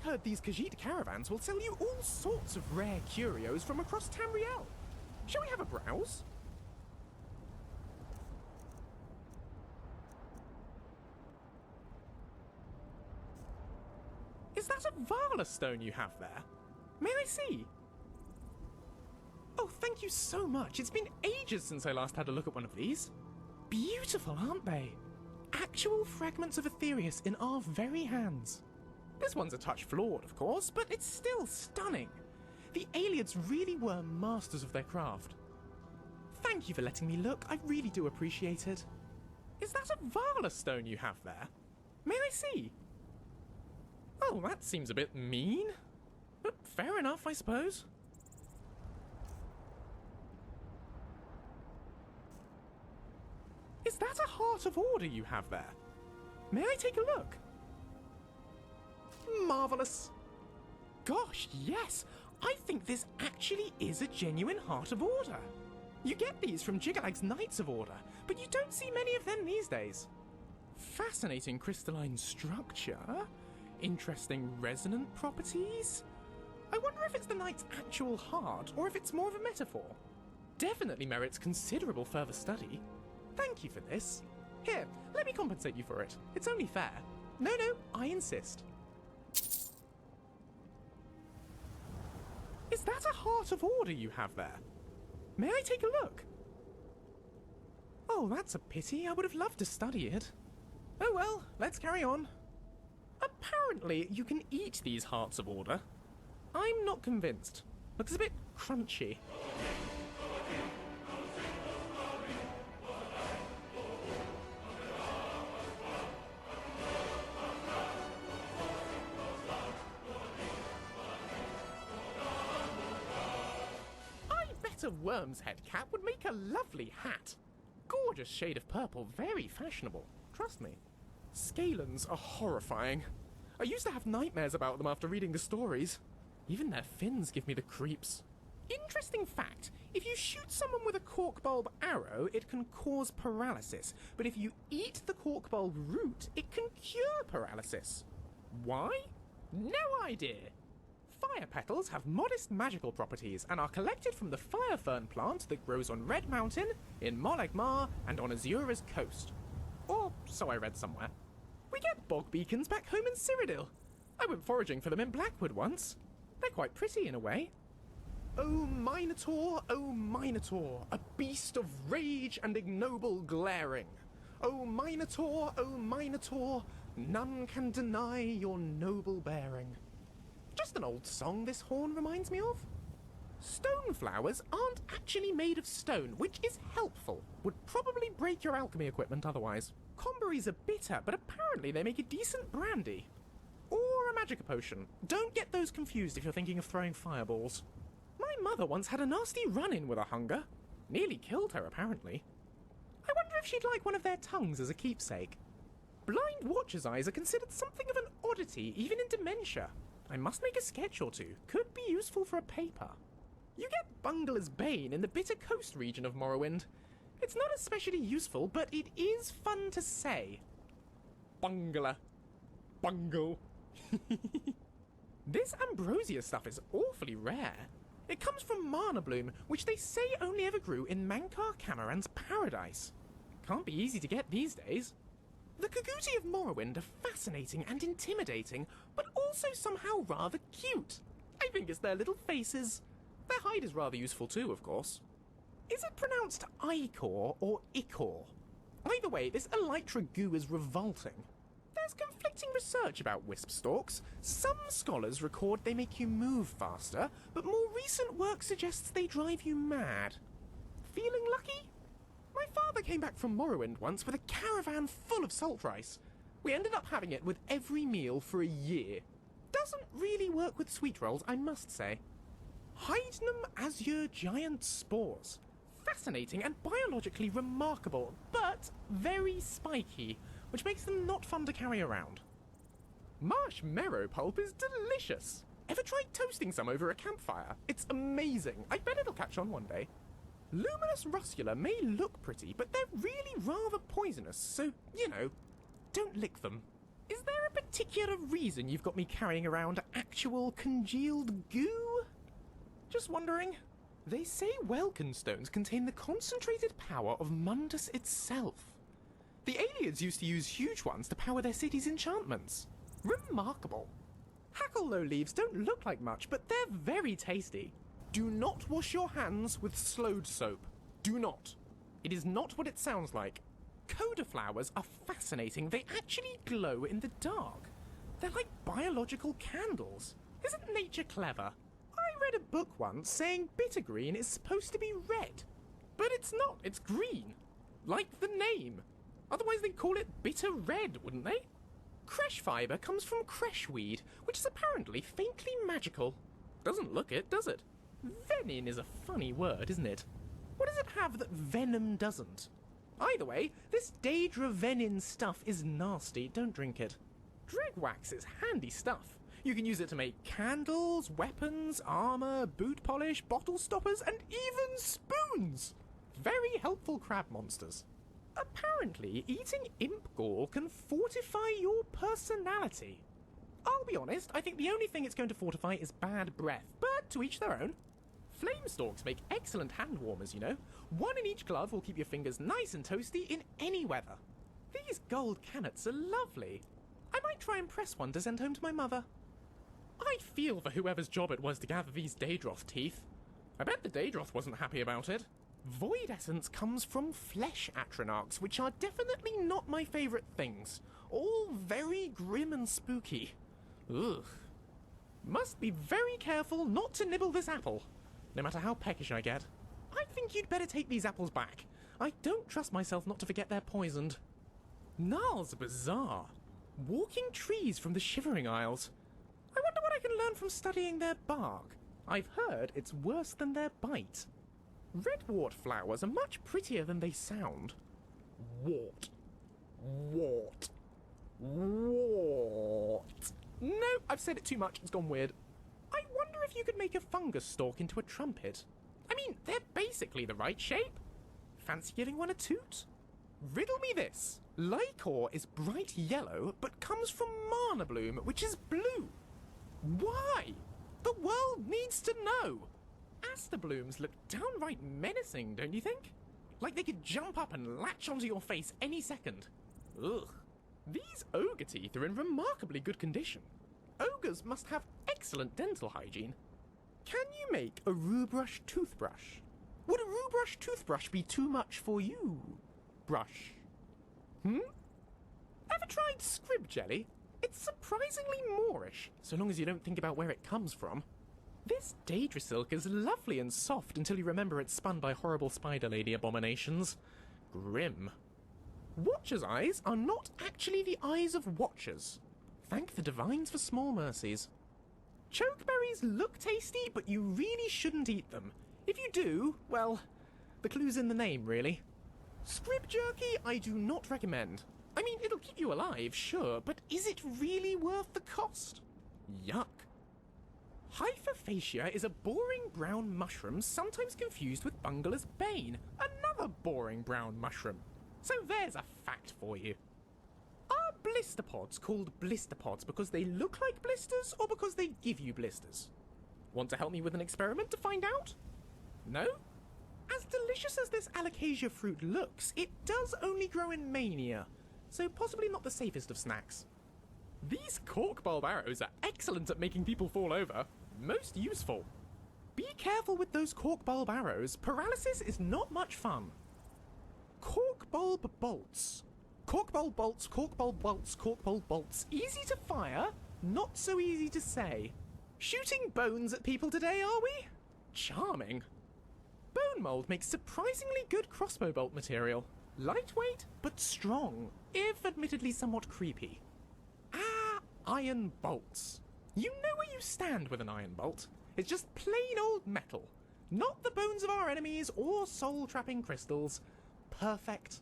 heard these Khajiit Caravans will sell you all sorts of rare curios from across Tamriel. Shall we have a browse? Is that a Varla stone you have there? May I see? Oh, thank you so much. It's been ages since I last had a look at one of these. Beautiful, aren't they? Actual fragments of Aetherius in our very hands. This one's a touch flawed, of course, but it's still stunning. The Ayleids really were masters of their craft. Thank you for letting me look. I really do appreciate it. Is that a Varla stone you have there? May I see? Oh, that seems a bit mean. But fair enough, I suppose. Is that a Heart of Order you have there? May I take a look? Marvellous. Gosh, yes. I think this actually is a genuine Heart of Order. You get these from Jiggalag's Knights of Order, but you don't see many of them these days. Fascinating crystalline structure. Interesting resonant properties. I wonder if it's the knight's actual heart, or if it's more of a metaphor. Definitely merits considerable further study. Thank you for this. Here, let me compensate you for it. It's only fair. No, I insist. Is that a Heart of Order you have there? May I take a look? Oh, that's a pity. I would have loved to study it. Oh well, let's carry on. Apparently, you can eat these Hearts of Order. I'm not convinced. Looks a bit crunchy. I bet a worm's head cap would make a lovely hat. Gorgeous shade of purple, very fashionable. Trust me. Scalons are horrifying. I used to have nightmares about them after reading the stories. Even their fins give me the creeps. Interesting fact, if you shoot someone with a Corkbulb arrow, it can cause paralysis, but if you eat the Corkbulb root, it can cure paralysis. Why? No idea. Fire petals have modest magical properties and are collected from the fire fern plant that grows on Red Mountain, in Molag Mar, and on Azure's coast. Or so I read somewhere. We get bog beacons back home in Cyrodiil. I went foraging for them in Blackwood once. They're quite pretty in a way. Oh Minotaur, a beast of rage and ignoble glaring. Oh Minotaur, none can deny your noble bearing. Just an old song this horn reminds me of. Stoneflowers aren't actually made of stone, which is helpful. Would probably break your alchemy equipment otherwise. Comberries are bitter, but apparently they make a decent brandy. Or a magic potion. Don't get those confused if you're thinking of throwing fireballs. My mother once had a nasty run-in with a hunger. Nearly killed her, apparently. I wonder if she'd like one of their tongues as a keepsake. Blind Watcher's eyes are considered something of an oddity, even in dementia. I must make a sketch or two. Could be useful for a paper. You get Bungler's Bane in the Bitter Coast region of Morrowind. It's not especially useful, but it is fun to say. Bungler. Bungle. This Ambrosia stuff is awfully rare. It comes from Mana Bloom, which they say only ever grew in Mankar Camoran's paradise. Can't be easy to get these days. The Kagouti of Morrowind are fascinating and intimidating, but also somehow rather cute. I think it's their little faces. Their hide is rather useful too, of course. Is it pronounced Ichor or Ichor? Either way, this Elytra goo is revolting. There's conflicting research about wisp stalks. Some scholars record they make you move faster, but more recent work suggests they drive you mad. Feeling lucky? My father came back from Morrowind once with a caravan full of Saltrice. We ended up having it with every meal for a year. Doesn't really work with sweet rolls, I must say. Hydnum Azure giant spores. Fascinating and biologically remarkable, but very spiky, which makes them not fun to carry around. Marshmerrow pulp is delicious. Ever tried toasting some over a campfire? It's amazing. I bet it'll catch on one day. Luminous Russula may look pretty, but they're really rather poisonous, so, you know, don't lick them. Is there a a particular reason you've got me carrying around actual congealed goo? Just wondering. They say Welkynd stones contain the concentrated power of Mundus itself. The aliens used to use huge ones to power their city's enchantments. Remarkable. Hackle-Lo leaves don't look like much, but they're very tasty. Do not wash your hands with Sload Soap. Do not. It is not what it sounds like. Coda flowers are fascinating. They actually glow in the dark. They're like biological candles. Isn't nature clever? I read a book once saying bittergreen is supposed to be red. But it's not. It's green. Like the name. Otherwise they'd call it bitter red, wouldn't they? Kresh Fiber comes from Kresh weed, which is apparently faintly magical. Doesn't look it, does it? Venin is a funny word, isn't it? What does it have that venom doesn't? Either way, this Daedra Venin stuff is nasty. Don't drink it. Dreg wax is handy stuff. You can use it to make candles, weapons, armor, boot polish, bottle stoppers, and even spoons! Very helpful crab monsters. Apparently, eating imp gall can fortify your personality. I'll be honest, I think the only thing it's going to fortify is bad breath, but to each their own. Flame stalks make excellent hand warmers, you know. One in each glove will keep your fingers nice and toasty in any weather. These gold cannets are lovely. I might try and press one to send home to my mother. I feel for whoever's job it was to gather these Daedroth teeth. I bet the Daedroth wasn't happy about it. Void essence comes from flesh atronachs, which are definitely not my favourite things. All very grim and spooky. Ugh. Must be very careful not to nibble this apple, no matter how peckish I get. I think you'd better take these apples back. I don't trust myself not to forget they're poisoned. Gnarls are bizarre. Walking trees from the Shivering Isles. I wonder what I can learn from studying their bark. I've heard it's worse than their bite. Redwort flowers are much prettier than they sound. Wart. Wart. Wart. No, I've said it too much. It's gone weird. I wonder if you could make a fungus stalk into a trumpet. I mean, they're basically the right shape. Fancy giving one a toot? Riddle me this. Ichor is bright yellow, but comes from mana bloom, which is blue. Why? The world needs to know. Aster blooms look downright menacing, don't you think? Like they could jump up and latch onto your face any second. Ugh. These ogre teeth are in remarkably good condition. Ogres must have excellent dental hygiene. Can you make a Rubrush toothbrush? Would a Rubrush toothbrush be too much for you? Brush. Ever tried scrib jelly? It's surprisingly Moorish, so long as you don't think about where it comes from. This Daedra silk is lovely and soft until you remember it's spun by horrible spider lady abominations. Grim. Watcher's eyes are not actually the eyes of watchers. Thank the divines for small mercies. Chokeberries look tasty, but you really shouldn't eat them. If you do, well, the clue's in the name, really. Scrib jerky I do not recommend. I mean, it'll keep you alive, sure, but is it really worth the cost? Yuck. Hyperphacia is a boring brown mushroom, sometimes confused with Bungler's Bane, another boring brown mushroom. So there's a fact for you. Are blister pods called blister pods because they look like blisters or because they give you blisters? Want to help me with an experiment to find out? No? As delicious as this alocasia fruit looks, it does only grow in Mania, so possibly not the safest of snacks. These Corkbulb arrows are excellent at making people fall over. Most useful. Be careful with those Corkbulb arrows. Paralysis is not much fun. Corkbulb bolts. Corkbulb bolts, Corkbulb bolts, Corkbulb bolts. Easy to fire, not so easy to say. Shooting bones at people today, are we? Charming. Bone mold makes surprisingly good crossbow bolt material. Lightweight, but strong, if admittedly somewhat creepy. Iron bolts. You know where you stand with an iron bolt. It's just plain old metal. Not the bones of our enemies or soul-trapping crystals. Perfect.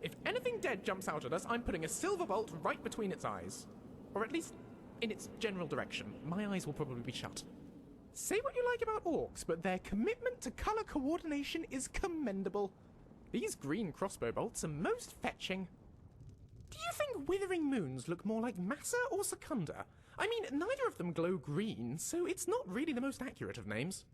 If anything dead jumps out at us, I'm putting a silver bolt right between its eyes. Or at least in its general direction. My eyes will probably be shut. Say what you like about orcs, but their commitment to colour coordination is commendable. These green crossbow bolts are most fetching. Do Do you think Withering Moons look more like Massa or Secunda? I mean, neither of them glow green, so it's not really the most accurate of names.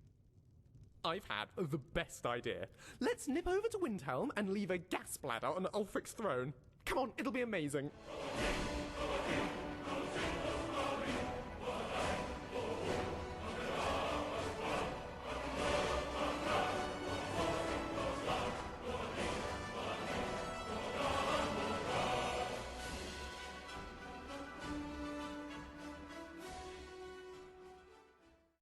I've had the best idea. Let's nip over to Windhelm and leave a gas bladder on Ulfric's throne. Come on, it'll be amazing.